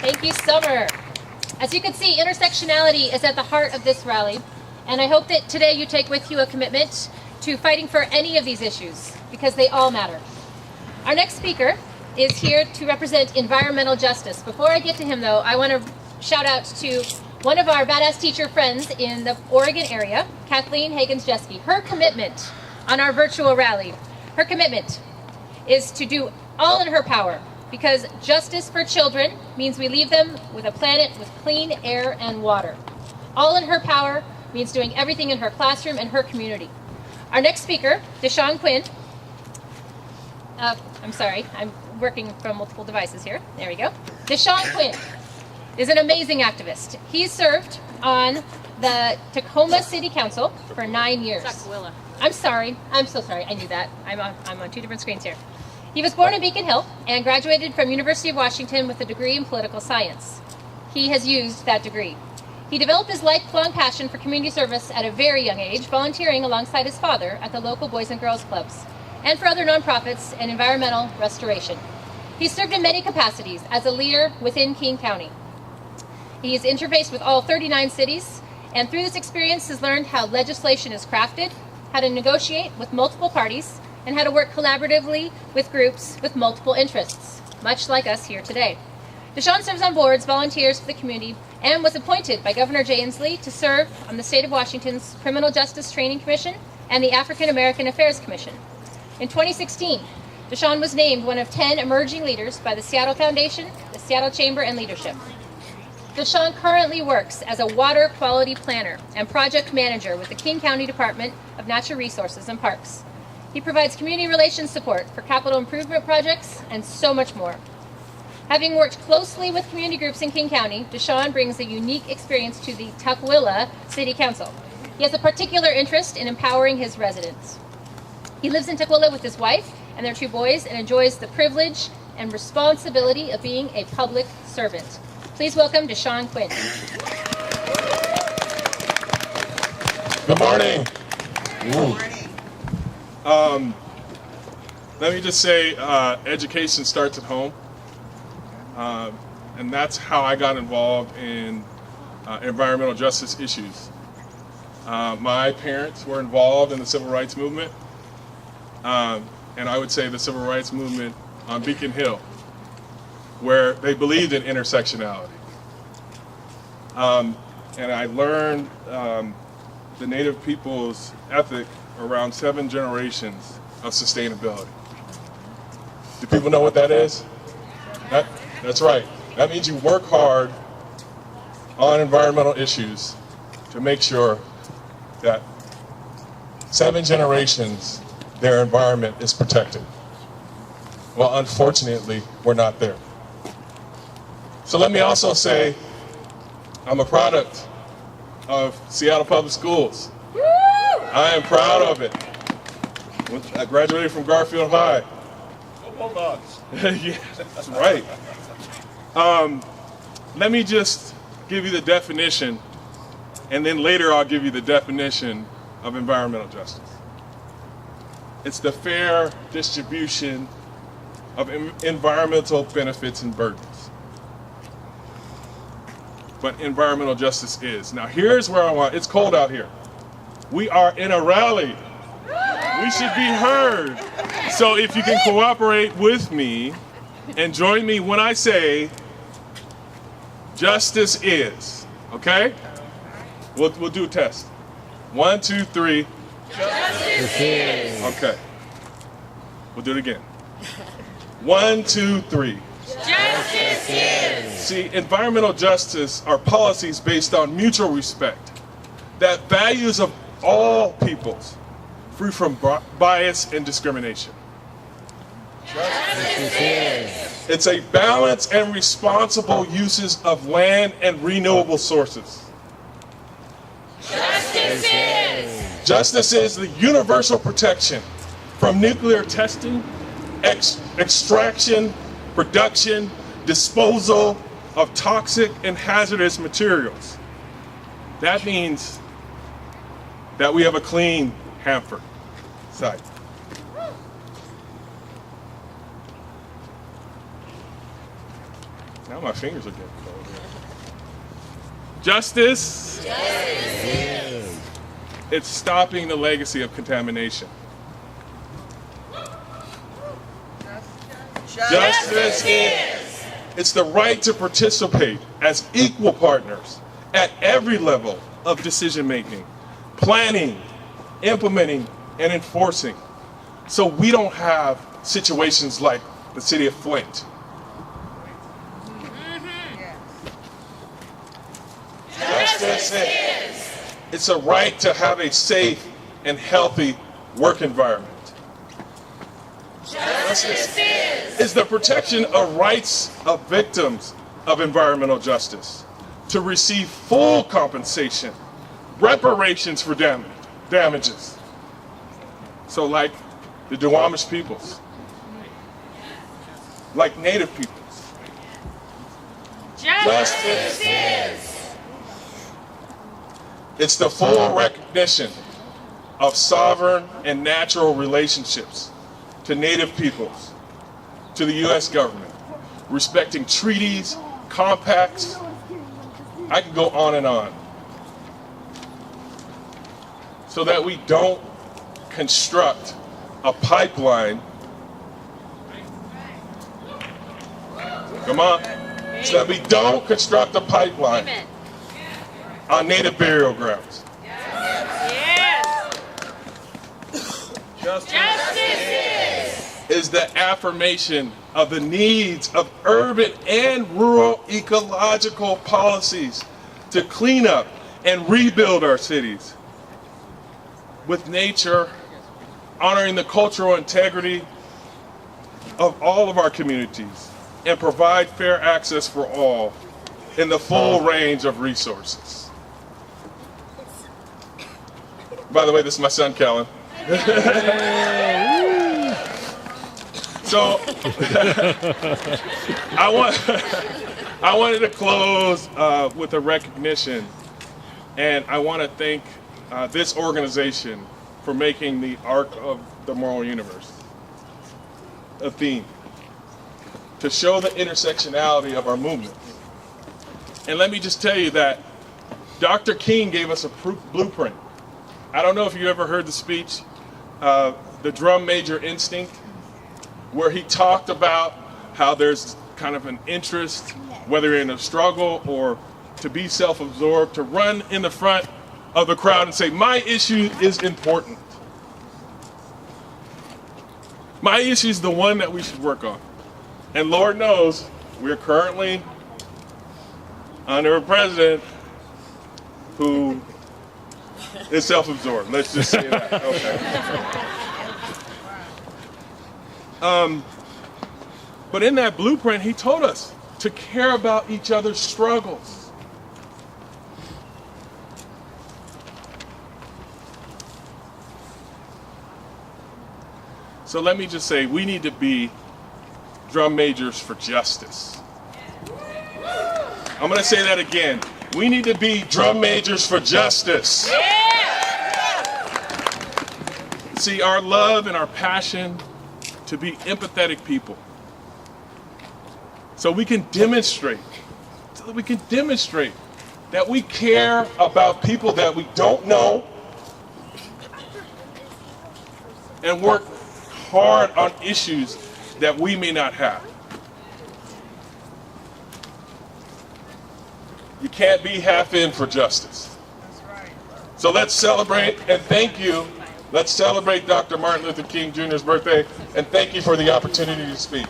Thank you, Summer. As you can see, intersectionality is at the heart of this rally, and I hope that today you take with you a commitment to fighting for any of these issues, because they all matter. Our next speaker is here to represent environmental justice. Before I get to him, though, I want to shout out to one of our badass teacher friends in the Oregon area, Kathleen Hagans-Jeske. Her commitment on our virtual rally, her commitment is to do all in her power, because justice for children means we leave them with a planet with clean air and water. All in her power means doing everything in her classroom and her community. Our next speaker, Deshaun Quinn. I'm sorry, I'm working from multiple devices here. There we go. Deshaun Quinn is an amazing activist. He's served on the Tacoma City Council for 9 years. Tukwila. I'm sorry. I'm so sorry. I knew that. I'm on two different screens here. He was born in Beacon Hill and graduated from University of Washington with a degree in political science. He has used that degree. He developed his lifelong passion for community service at a very young age, volunteering alongside his father at the local Boys and Girls Clubs and for other nonprofits and environmental restoration. He served in many capacities as a leader within King County. He has interfaced with all 39 cities, and through this experience has learned how legislation is crafted, how to negotiate with multiple parties, and how to work collaboratively with groups with multiple interests, much like us here today. Deshaun serves on boards, volunteers for the community, and was appointed by Governor Jay Inslee to serve on the state of Washington's Criminal Justice Training Commission and the African American Affairs Commission. In 2016, Deshaun was named one of 10 emerging leaders by the Seattle Foundation, the Seattle Chamber, and Leadership. Deshaun currently works as a water quality planner and project manager with the King County Department of Natural Resources and Parks. He provides community relations support for capital improvement projects and so much more. Having worked closely with community groups in King County, Deshaun brings a unique experience to the Tukwila City Council. He has a particular interest in empowering his residents. He lives in Tukwila with his wife and their 2 boys and enjoys the privilege and responsibility of being a public servant. Please welcome Deshaun Quinn. Good morning. Let me just say, education starts at home, and that's how I got involved in environmental justice issues. My parents were involved in the civil rights movement, and I would say the civil rights movement on Beacon Hill, where they believed in intersectionality. And I learned the Native people's ethic around 7 generations of sustainability. Do people know what that is? That's right. That means you work hard on environmental issues to make sure that 7 generations, their environment is protected. Well, unfortunately, we're not there. So let me also say, I'm a product of Seattle Public Schools. I am proud of it. I graduated from Garfield High. Yeah, that's right. Let me just give you the definition, and then later I'll give you the definition of environmental justice. It's the fair distribution of environmental benefits and burdens. But environmental justice is. Now here's where it's cold out here. We are in a rally. We should be heard. So if you can cooperate with me and join me when I say justice is, okay? We'll do a test. 1, 2, 3. Justice is. Okay. We'll do it again. 1, 2, 3. Justice is. See, environmental justice are policies based on mutual respect, that values of all peoples, free from bias and discrimination. Justice is. It's a balanced and responsible uses of land and renewable sources. Justice is. Justice is the universal protection from nuclear testing, extraction, production, disposal of toxic and hazardous materials. That means that we have a clean Hanford site. Now my fingers are getting cold. Justice. Yes. It's stopping the legacy of contamination. Justice is. It's the right to participate as equal partners at every level of decision making, planning, implementing, and enforcing. So we don't have situations like the city of Flint. Justice is. It's a right to have a safe and healthy work environment. Justice is the protection of rights of victims of environmental justice to receive full compensation, reparations for damages. So like the Duwamish peoples, like Native peoples. Justice is. It's the full recognition of sovereign and natural relationships to Native peoples, to the U.S. government, respecting treaties, compacts. I can go on and on. So that we don't construct a pipeline. Come on. So that we don't construct a pipeline on Native burial grounds. Justice is the affirmation of the needs of urban and rural ecological policies to clean up and rebuild our cities with nature, honoring the cultural integrity of all of our communities, and provide fair access for all in the full range of resources. By the way, this is my son, Kellen. So I wanted to close with a recognition, and I want to thank this organization for making the Arc of the Moral Universe a theme to show the intersectionality of our movement. And let me just tell you that Dr. King gave us a blueprint. I don't know if you ever heard the speech, The Drum Major Instinct, where he talked about how there's kind of an interest, whether you're in a struggle or to be self-absorbed, to run in the front of the crowd and say, my issue is important. My issue is the one that we should work on. And Lord knows, we're currently under a president who is self-absorbed. Let's just say that. Okay. But in that blueprint, he told us to care about each other's struggles. So let me just say, we need to be drum majors for justice. I'm going to say that again. We need to be drum majors for justice. See, our love and our passion to be empathetic people. So we can demonstrate that we care about people that we don't know and work hard on issues that we may not have. You can't be half in for justice. So let's celebrate and thank you. Let's celebrate Dr. Martin Luther King Jr.'s birthday and thank you for the opportunity to speak.